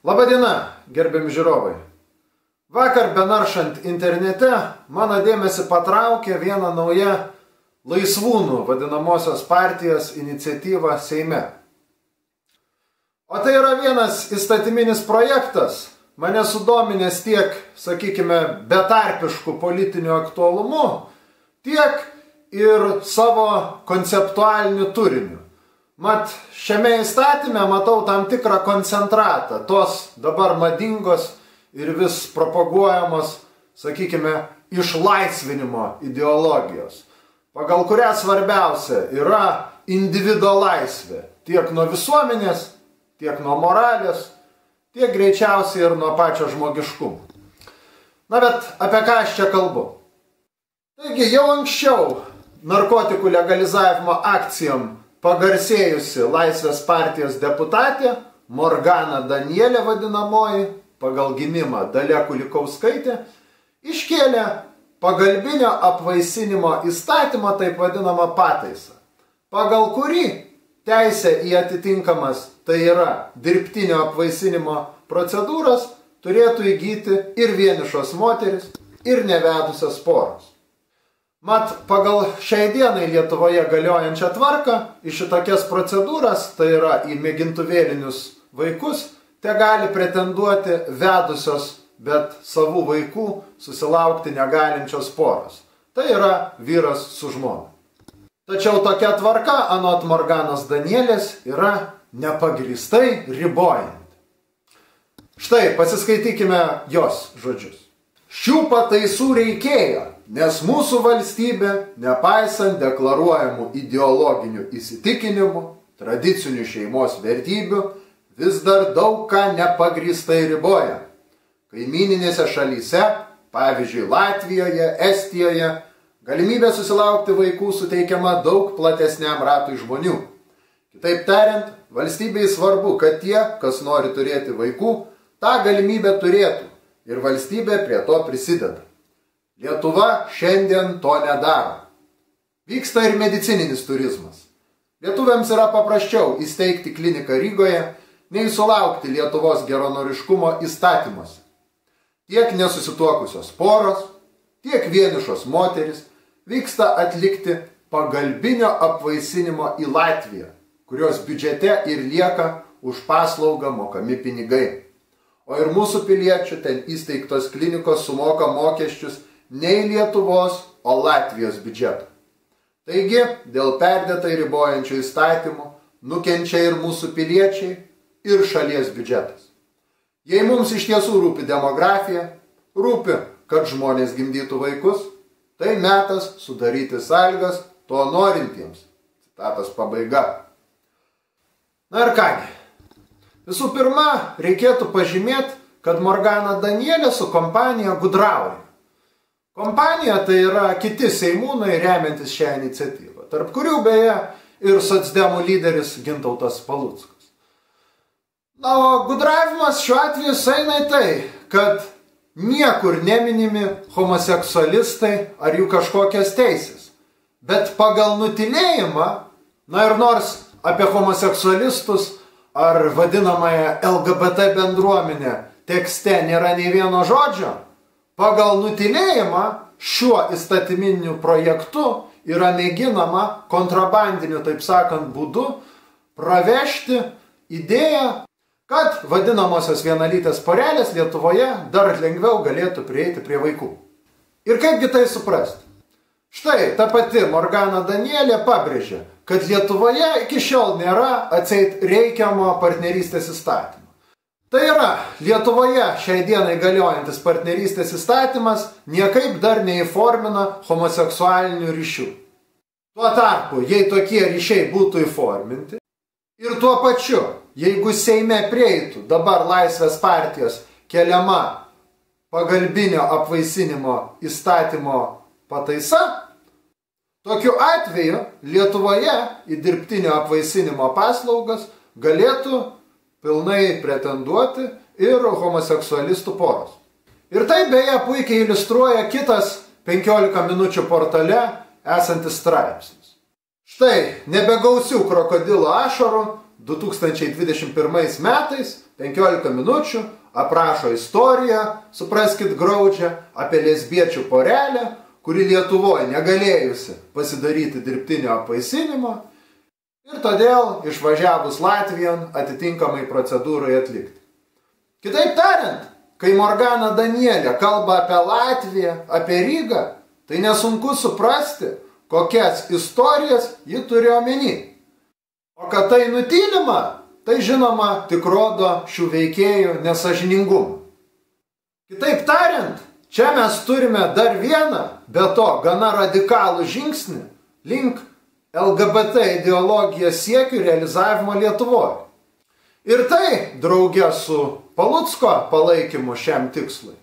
Labadiena, gerbiami žiūrovai. Vakar benaršant internete mano dėmesį patraukė viena nauja laisvūnų vadinamosios partijos iniciatyva Seime. O tai yra vienas įstatyminis projektas, mane sudominęs tiek, sakykime, betarpiškų politinių aktualumu, tiek ir savo konceptualiniu turiniu. Mat, šiame įstatyme matau tam tikrą koncentratą, tos dabar madingos ir vis propaguojamos, sakykime, išlaisvinimo ideologijos, pagal kurią svarbiausia yra individo laisvė, tiek nuo visuomenės, tiek nuo moralės, tiek greičiausiai ir nuo pačio žmogiškumo. Na, bet apie ką aš čia kalbu? Taigi, jau anksčiau narkotikų legalizavimo akcijom pagarsėjusi Laisvės partijos deputatė, Morgana Danielė vadinamoji, pagal gimimą Dalia Kulikauskaitė, iškėlė pagalbinio apvaisinimo įstatymo taip vadinamą pataisą, pagal kurį teisė į atitinkamas, tai yra dirbtinio apvaisinimo procedūras, turėtų įgyti ir vienišos moteris, ir nevedusios poros. Mat, pagal šiai dienai Lietuvoje galiojančią tvarką, į šitokias procedūras, tai yra į mėgintuvėlinius vaikus, te gali pretenduoti vedusios, bet savų vaikų susilaukti negalinčios poros. Tai yra vyras su žmona. Tačiau tokia tvarka, anot Morganos Danielės, yra nepagrįstai ribojanti. Štai, pasiskaitykime jos žodžius. Šių pataisų reikėjo, nes mūsų valstybė, nepaisant deklaruojamų ideologinių įsitikinimų, tradicinių šeimos vertybių, vis dar daug ką nepagrįstai riboja. Kaimyninėse šalyse, pavyzdžiui Latvijoje, Estijoje, galimybė susilaukti vaikų suteikiama daug platesniam ratui žmonių. Kitaip tariant, valstybei svarbu, kad tie, kas nori turėti vaikų, tą galimybę turėtų ir valstybė prie to prisideda. Lietuva šiandien to nedaro. Vyksta ir medicininis turizmas. Lietuviams yra paprasčiau įsteigti kliniką Rygoje, nei sulaukti Lietuvos geranoriškumo įstatymuose. Tiek nesusituokusios poros, tiek vienišos moteris vyksta atlikti pagalbinio apvaisinimo į Latviją, kurios biudžete ir lieka už paslaugą mokami pinigai. O ir mūsų piliečių ten įsteigtos klinikos sumoka mokesčius ne į Lietuvos, o Latvijos biudžetą. Taigi, dėl perdėtai ribojančių įstatymų nukenčia ir mūsų piliečiai, ir šalies biudžetas. Jei mums iš tiesų rūpi demografija, rūpi, kad žmonės gimdytų vaikus, tai metas sudaryti sąlygas to norintiems. Citatos pabaiga. Na ir kągi. Visų pirma, reikėtų pažymėti, kad Morgana Danielė su kompanija gudrauja. Kompanija tai yra kiti seimūnai remiantis šią iniciatyvą, tarp kurių beje ir socdemų lyderis Gintautas Paluckas. Na, o gudravimas šiuo atveju eina į tai, kad niekur neminimi homoseksualistai ar jų kažkokias teisės. Bet pagal nutylėjimą, na ir nors apie homoseksualistus ar vadinamąją LGBT bendruomenę tekste nėra nei vieno žodžio, pagal nutylėjimą šiuo įstatyminiu projektu yra mėginama kontrabandiniu, taip sakant, būdu pravežti idėją, kad vadinamosios vienalytės porelės Lietuvoje dar lengviau galėtų prieiti prie vaikų. Ir kaipgi tai suprasti? Štai ta pati Morgana Danielė pabrėžė, kad Lietuvoje iki šiol nėra atseit reikiamo partnerystės įstatymo. Tai yra, Lietuvoje šiai dienai galiojantis partnerystės įstatymas niekaip dar neįformina homoseksualinių ryšių. Tuo tarpu, jei tokie ryšiai būtų įforminti, ir tuo pačiu, jeigu Seime prieitų dabar Laisvės partijos keliama pagalbinio apvaisinimo įstatymo pataisa, tokiu atveju Lietuvoje į dirbtinio apvaisinimo paslaugas galėtų pilnai pretenduoti ir homoseksualistų poros. Ir tai beje puikiai iliustruoja kitas 15 minučių portale esantis straipsnis. Štai, nebegausių krokodilo ašarų 2021 metais 15 minučių aprašo istoriją, supraskit graudžią, apie lesbiečių porelę, kuri Lietuvoje negalėjusi pasidaryti dirbtinio apvaisinimo ir todėl išvažiavus Latvijon atitinkamai procedūrai atlikti. Kitaip tariant, kai Morgana Danielė kalba apie Latviją, apie Rygą, tai nesunku suprasti, kokias istorijas ji turi omeny. O kad tai nutylima, tai žinoma tik rodo šių veikėjų nesąžiningumą. Kitaip tariant, čia mes turime dar vieną, be to gana radikalų žingsnį link LGBT ideologijos siekių realizavimo Lietuvoje. Ir tai, drauge su Palucko palaikymu šiam tikslui,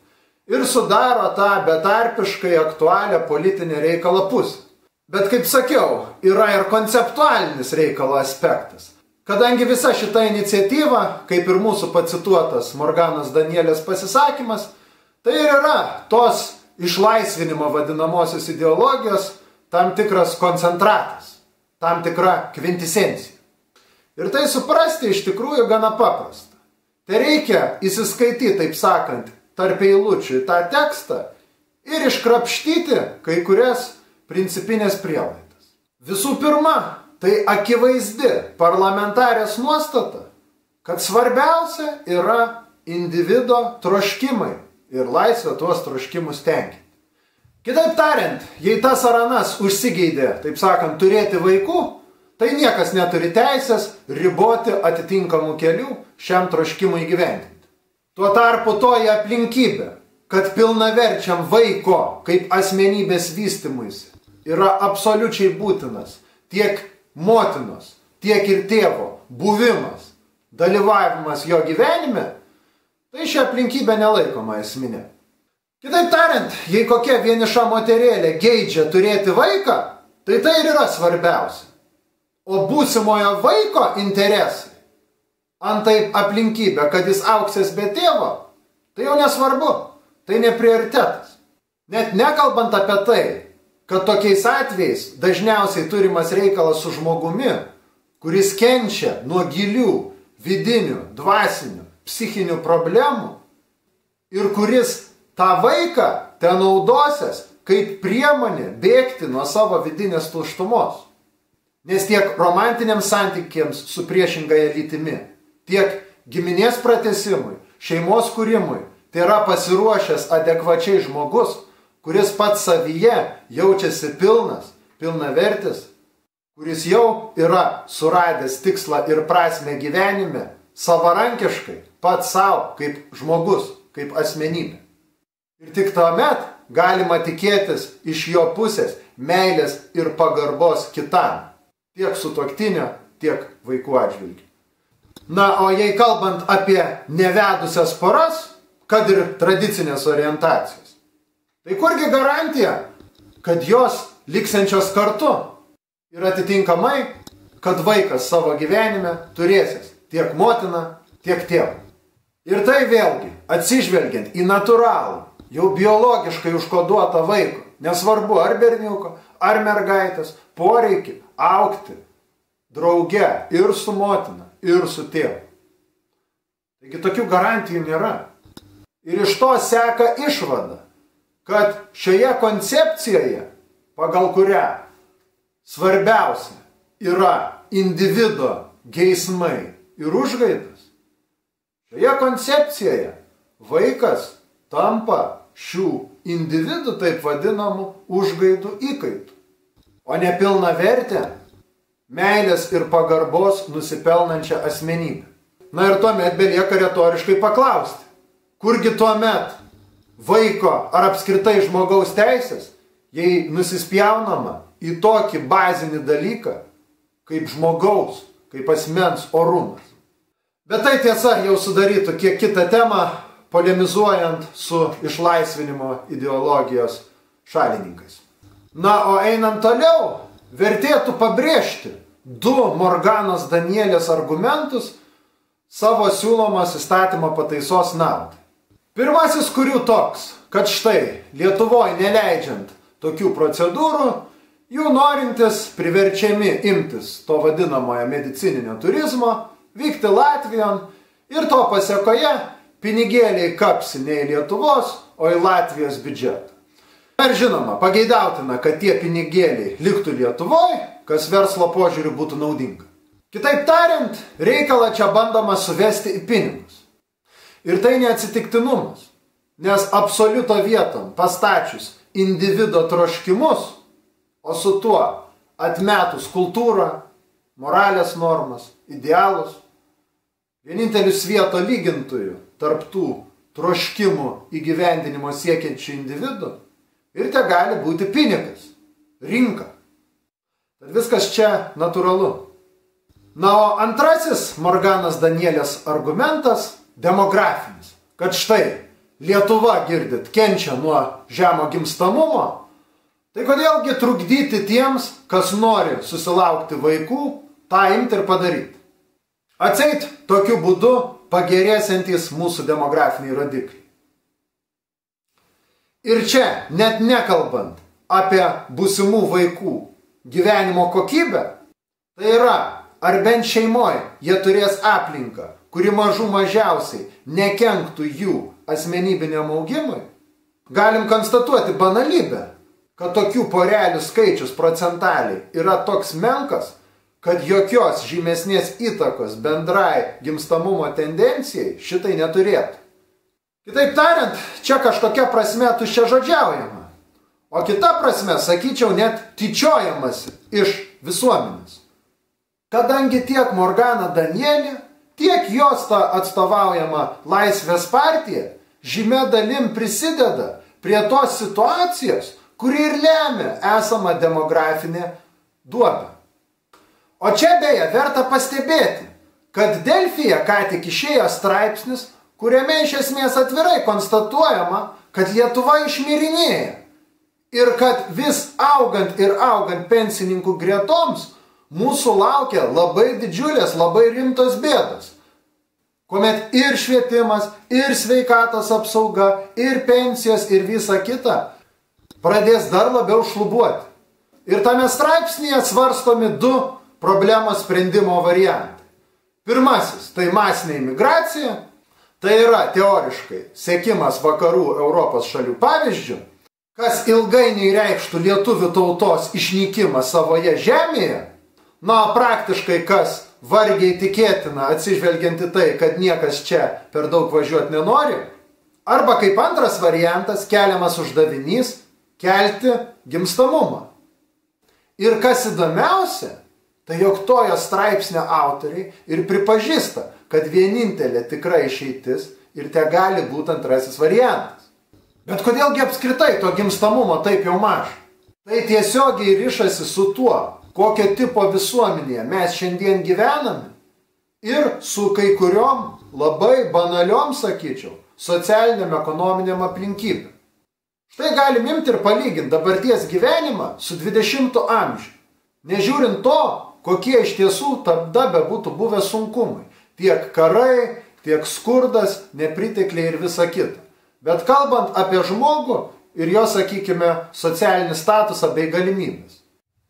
ir sudaro tą betarpiškai aktualią politinę reikalą pusę. Bet, kaip sakiau, yra ir konceptualinis reikalo aspektas. Kadangi visa šita iniciatyva, kaip ir mūsų pacituotas Morganos Danielės pasisakymas, tai ir yra tos išlaisvinimo vadinamosios ideologijos tam tikras koncentratas, tam tikra kvintesencija. Ir tai suprasti iš tikrųjų gana paprasta. Tai reikia įsiskaityti, taip sakant, tarp eilučių į tą tekstą ir iškrapštyti kai kurias principinės prielaidas. Visų pirma, tai akivaizdi parlamentarės nuostata, kad svarbiausia yra individo troškimai ir laisvė tuos troškimus tenkinti. Kitaip tariant, jei tas ar anas užsigeidė, taip sakant, turėti vaikų, tai niekas neturi teisės riboti atitinkamų kelių šiam troškimui įgyvendinti. Tuo tarpu toji aplinkybė, kad pilnaverčiam vaiko kaip asmenybės vystymuisi yra absoliučiai būtinas tiek motinos, tiek ir tėvo buvimas, dalyvavimas jo gyvenime, tai ši aplinkybė nelaikoma esminė. Kitaip tariant, jei kokia vieniša moterėlė geidžia turėti vaiką, tai tai ir yra svarbiausia. O būsimojo vaiko interesai, antai aplinkybė, kad jis auksės be tėvo, tai jau nesvarbu, tai ne prioritetas. Net nekalbant apie tai, kad tokiais atvejais dažniausiai turimas reikalas su žmogumi, kuris kenčia nuo gilių, vidinių, dvasinių, psichinių problemų ir kuris tą vaiką ten naudosias kaip priemonė bėgti nuo savo vidinės tuštumos. Nes tiek romantiniams santykiams su priešingąja lytimi, tiek giminės pratesimui, šeimos kūrimui, tai yra pasiruošęs adekvačiai žmogus, kuris pats savyje jaučiasi pilnas, pilnavertis, kuris jau yra suradęs tikslą ir prasmę gyvenime, savarankiškai, pats savo, kaip žmogus, kaip asmenybė. Ir tik tuomet galima tikėtis iš jo pusės meilės ir pagarbos kitam, tiek sutuoktinio, tiek vaikų atžvilgiu. Na, o jei kalbant apie nevedusias poras, kad ir tradicinės orientacijos, tai kurgi garantija, kad jos liksiančios kartu ir atitinkamai, kad vaikas savo gyvenime turėsis tiek motiną, tiek tėvą. Ir tai vėlgi atsižvelgiant į natūralų, jau biologiškai užkoduotą vaiko, nesvarbu ar berniuko, ar mergaitės, poreikį augti drauge ir su motina, ir su tėvu. Taigi tokių garantijų nėra. Ir iš to seka išvada, kad šioje koncepcijoje, pagal kurią svarbiausia yra individo geismai ir užgaidas, šioje koncepcijoje vaikas tampa šių individų taip vadinamų užgaidų įkaitų, o ne pilna vertė, meilės ir pagarbos nusipelnančią asmenybę. Na ir tuomet belieka retoriškai paklausti, kurgi tuomet vaiko ar apskritai žmogaus teisės, jei nusispjaunama į tokį bazinį dalyką, kaip žmogaus, kaip asmens orumas. Bet tai tiesa jau sudarytų kiek kitą temą, polemizuojant su išlaisvinimo ideologijos šalininkais. Na, o einant toliau, vertėtų pabrėžti du Morganos Danielės argumentus savo siūlomos įstatymo pataisos naudai. Pirmasis kurių toks, kad štai Lietuvoje neleidžiant tokių procedūrų, jų norintis priverčiami imtis to vadinamojo medicininio turizmo, vykti Latvijon Ir to pasekoje pinigėliai kapsi ne į Lietuvos, o į Latvijos biudžetą. Ir žinoma, pageidautina, kad tie pinigėliai liktų Lietuvoje, kas verslo požiūriu būtų naudinga. Kitaip tariant, reikalą čia bandoma suvesti į pinigus. Ir tai neatsitiktinumas, nes absoliuto vietom pastačius individo troškimus, o su tuo atmetus kultūrą, moralės normas, idealus, vienintelis vieto lygintojų tarp tų troškimų įgyvendinimo siekiančių individų ir te gali būti pinigas, rinka. Tad viskas čia natūralu. Na, o antrasis Morganos Danielės argumentas – demografinis. Kad štai Lietuva, girdit, kenčia nuo žemo gimstamumo, tai kodėlgi trukdyti tiems, kas nori susilaukti vaikų, tą imti ir padaryti. Atseit, tokiu būdu pagerėsiantys mūsų demografiniai rodikliai. Ir čia, net nekalbant apie būsimų vaikų gyvenimo kokybę, tai yra, ar bent šeimoje jie turės aplinką, kuri mažų mažiausiai nekenktų jų asmenybiniam augimui, galim konstatuoti banalybę, kad tokių porelių skaičius procentaliai yra toks menkas, kad jokios žymesnės įtakos bendrai gimstamumo tendencijai šitai neturėtų. Kitaip tariant, čia kažkokia prasme tuščiažodžiaujama, o kita prasme, sakyčiau, net tyčiojamasi iš visuomenės. Kadangi tiek Morgana Danielė, tiek jos ta atstovaujama Laisvės partija žymia dalim prisideda prie tos situacijos, kuri ir lemia esamą demografinę duobę. O čia beje verta pastebėti, kad Delfyje ką tik išėjo straipsnis, kuriame iš esmės atvirai konstatuojama, kad Lietuva išmirinėja ir kad vis augant ir augant pensininkų gretoms mūsų laukia labai didžiulės, labai rimtos bėdos, kuomet ir švietimas, ir sveikatos apsauga, ir pensijos, ir visa kita pradės dar labiau šlubuoti. Ir tame straipsnėje svarstomi du problemos sprendimo variantai. Pirmasis – tai masinė imigracija, tai yra teoriškai sekimas vakarų Europos šalių pavyzdžių, kas ilgainiui reikštų lietuvių tautos išnykimą savoje žemėje, na, praktiškai kas vargiai tikėtina atsižvelgiant į tai, kad niekas čia per daug važiuoti nenori, arba kaip antras variantas keliamas uždavinys kelti gimstamumą. Ir kas įdomiausia, tai jog tojo straipsnio autoriai ir pripažįsta, kad vienintelė tikra išeitis ir te gali būti antrasis variantas. Bet kodėlgi apskritai to gimstamumo taip jau maža? Tai tiesiogiai rišasi su tuo, kokio tipo visuomenėje mes šiandien gyvename ir su kai kuriom labai banaliom, sakyčiau, socialiniam, ekonominiam aplinkybėm. Štai galim imti ir palyginti dabarties gyvenimą su 20 amžiumi. Nežiūrint to, kokie iš tiesų tada bebūtų buvę sunkumai. Tiek karai, tiek skurdas, nepritekliai ir visa kita. Bet kalbant apie žmogų ir jo, sakykime, socialinį statusą bei galimybės.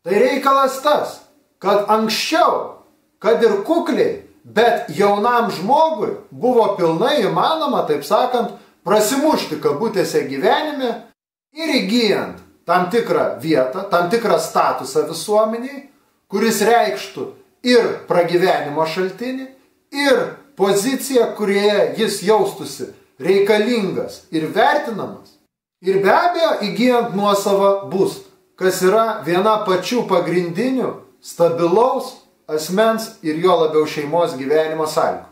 Tai reikalas tas, kad anksčiau, kad ir kukliai, bet jaunam žmogui buvo pilnai įmanoma, taip sakant, prasimušti kabutėse gyvenime ir įgyjant tam tikrą vietą, tam tikrą statusą visuomeniai, kuris reikštų ir pragyvenimo šaltinį, ir poziciją, kurioje jis jaustųsi reikalingas ir vertinamas, ir be abejo įgyjant nuosavą būstą, kas yra viena pačių pagrindinių stabilaus asmens ir jo labiau šeimos gyvenimo sąlygų.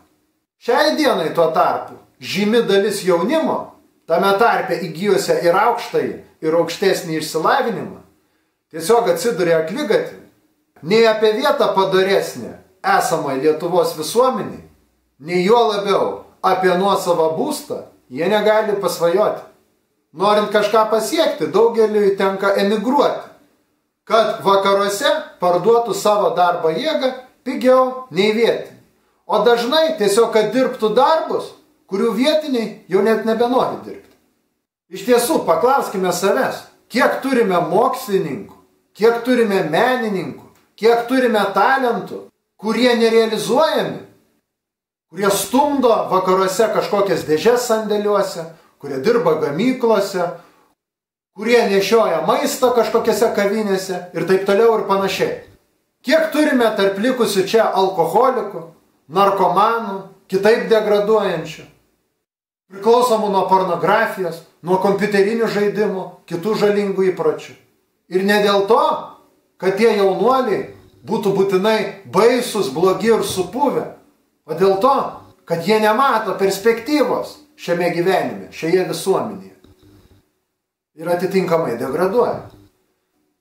Šiai dienai tuo tarpu žymi dalis jaunimo, tame tarpe įgijusią ir aukštąjį, ir aukštesnį išsilavinimą, tiesiog atsiduria akligatvį, nei apie vietą padoresnę esamai Lietuvos visuomeniai, nei juo labiau apie nuosavą būstą jie negali pasvajoti. Norint kažką pasiekti, daugeliui tenka emigruoti, kad vakaruose parduotų savo darbo jėgą pigiau nei vietiniai. O dažnai tiesiog, kad dirbtų darbus, kurių vietiniai jau net nebenori dirbti. Iš tiesų, paklauskime savęs, kiek turime mokslininkų, kiek turime menininkų, kiek turime talentų, kurie nerealizuojami, kurie stumdo vakaruose kažkokias dėžes sandėliuose, kurie dirba gamyklose, kurie nešioja maistą kažkokiose kavinėse ir taip toliau ir panašiai. Kiek turime tarp likusių čia alkoholikų, narkomanų, kitaip degraduojančių, priklausomų nuo pornografijos, nuo kompiuterinių žaidimų, kitų žalingų įpročių. Ir ne dėl to, kad tie jaunuoliai būtų būtinai baisus, blogi ir supuvę, o dėl to, kad jie nemato perspektyvos šiame gyvenime, šioje visuomenėje. Ir atitinkamai degraduoja.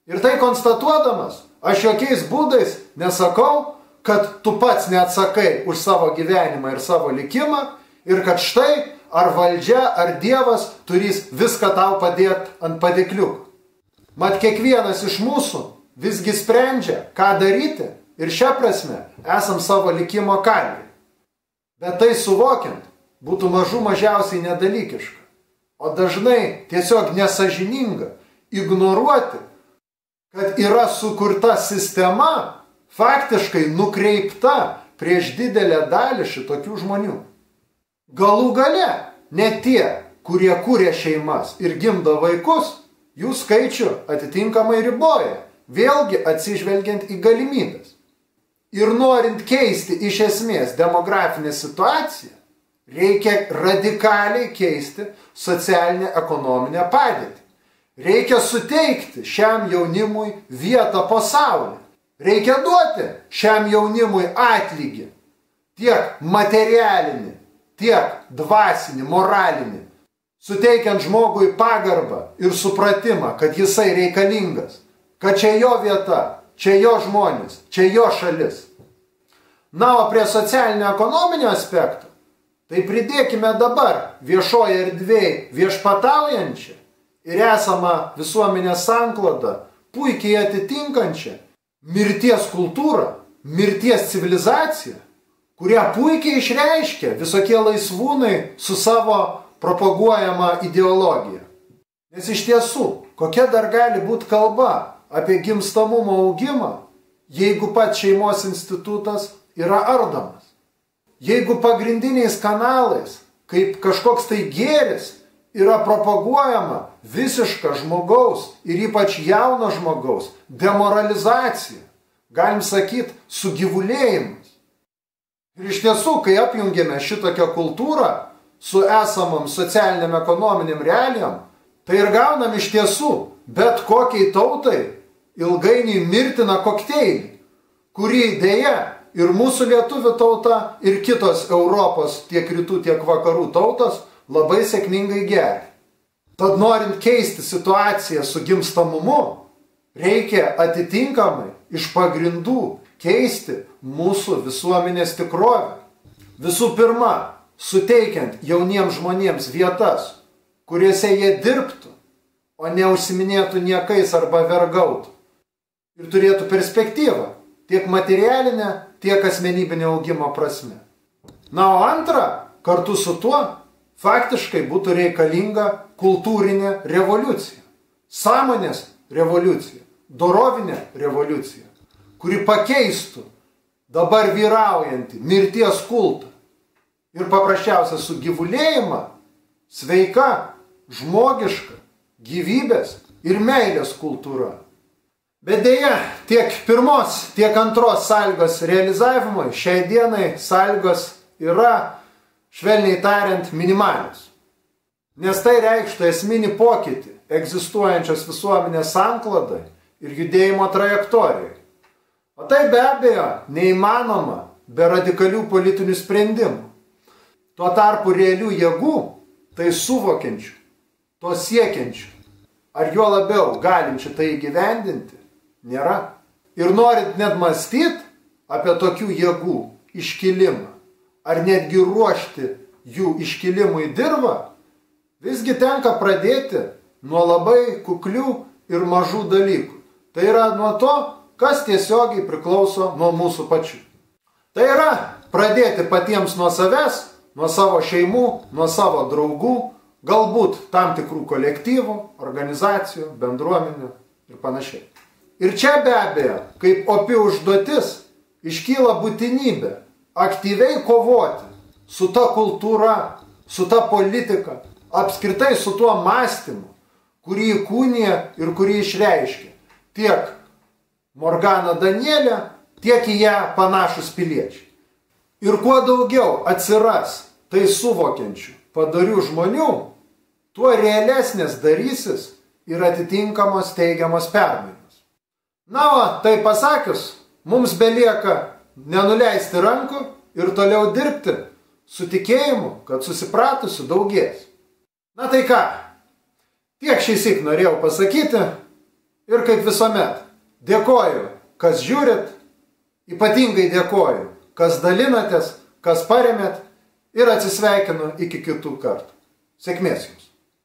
Ir tai konstatuodamas, aš jokiais būdais nesakau, kad tu pats neatsakai už savo gyvenimą ir savo likimą ir kad štai ar valdžia, ar Dievas turės viską tau padėti ant padėkliukų. Mat kiekvienas iš mūsų visgi sprendžia, ką daryti ir šią prasme esam savo likimo kalviai. Bet tai suvokiant būtų mažiausiai nedalykiška, o dažnai tiesiog nesažininga ignoruoti, kad yra sukurta sistema, faktiškai nukreipta prieš didelę dalį šitokių žmonių. Galų gale, ne tie, kurie kūrė šeimas ir gimdo vaikus, jų skaičių atitinkamai riboja, vėlgi atsižvelgiant į galimybės. Ir norint keisti iš esmės demografinę situaciją, reikia radikaliai keisti socialinę ekonominę padėtį. Reikia suteikti šiam jaunimui vietą pasaulyje. Reikia duoti šiam jaunimui atlygį, tiek materialinį, tiek dvasinį, moralinį, suteikiant žmogui pagarbą ir supratimą, kad jisai reikalingas, kad čia jo vieta, čia jo žmonės, čia jo šalis. Na, o prie socialinio ekonominio aspekto, tai pridėkime dabar viešoje erdvėje viešpataujančią ir esamą visuomenės sanklodą puikiai atitinkančią mirties kultūrą, mirties civilizaciją, kurią puikiai išreiškia visokie laisvūnai su savo propaguojama ideologija. Nes iš tiesų, kokia dar gali būti kalba apie gimstamumo augimą, jeigu pats šeimos institutas yra ardomas? Jeigu pagrindiniais kanalais, kaip kažkoks tai gėris, yra propaguojama visiška žmogaus ir ypač jauno žmogaus demoralizacija, galim sakyti, sugyvulėjimas. Ir iš tiesų, kai apjungėme šitokią kultūrą su esamam socialiniam ekonominiam realijom, tai ir gaunam iš tiesų bet kokiai tautai ilgainiui mirtiną kokteilį, kurį dėja ir mūsų lietuvių tauta, ir kitos Europos tiek rytų, tiek vakarų tautos labai sėkmingai geria. Tad norint keisti situaciją su gimstamumu, reikia atitinkamai iš pagrindų keisti mūsų visuomenės tikrovę. Visų pirma, suteikiant jauniems žmonėms vietas, kuriuose jie dirbtų, o neužsiminėtų niekais arba vergautų. Ir turėtų perspektyvą tiek materialinę, tiek asmenybinio augimo prasme. Na, o antra, kartu su tuo, faktiškai būtų reikalinga kultūrinė revoliucija, sąmonės revoliucija, dorovinė revoliucija, kuri pakeistų dabar vyraujantį mirties kultą ir paprasčiausia sugyvulėjimą sveika, žmogiška, gyvybės ir meilės kultūra. Bet deja, tiek pirmos, tiek antros sąlygos realizavimui šiai dienai sąlygos yra, švelniai tariant, minimalios. Nes tai reikštų esminį pokytį egzistuojančios visuomenės sanklodai ir judėjimo trajektorijai. O tai be abejo neįmanoma be radikalių politinių sprendimų. Tuo tarpu realių jėgų, tai suvokiančių, to siekiančių, ar juo labiau galinčių tai įgyvendinti, nėra. Ir norint net mąstyti apie tokių jėgų iškilimą, ar netgi ruošti jų iškilimui dirvą, visgi tenka pradėti nuo labai kuklių ir mažų dalykų. Tai yra nuo to, kas tiesiogiai priklauso nuo mūsų pačių. Tai yra pradėti patiems nuo savęs, nuo savo šeimų, nuo savo draugų, galbūt tam tikrų kolektyvų, organizacijų, bendruomenių ir panašiai. Ir čia be abejo, kaip opi užduotis, iškyla būtinybė aktyviai kovoti su ta kultūra, su ta politika, apskritai su tuo mąstymu, kurį įkūnija ir kurį išreiškia tiek Morgana Danielė, tiek į ją panašus piliečiai. Ir kuo daugiau atsiras tai suvokiančių, padorių žmonių, tuo realesnės darysis ir atitinkamos teigiamos permainos. Na, o tai pasakius, mums belieka nenuleisti rankų ir toliau dirbti su tikėjimu, kad susipratusių daugės. Na tai ką, tiek šįsyk norėjau pasakyti ir kaip visuomet dėkoju, kas žiūrit, ypatingai dėkoju, kas dalinatės, kas paremėt ir atsisveikinu iki kitų kartų. Sėkmės jums!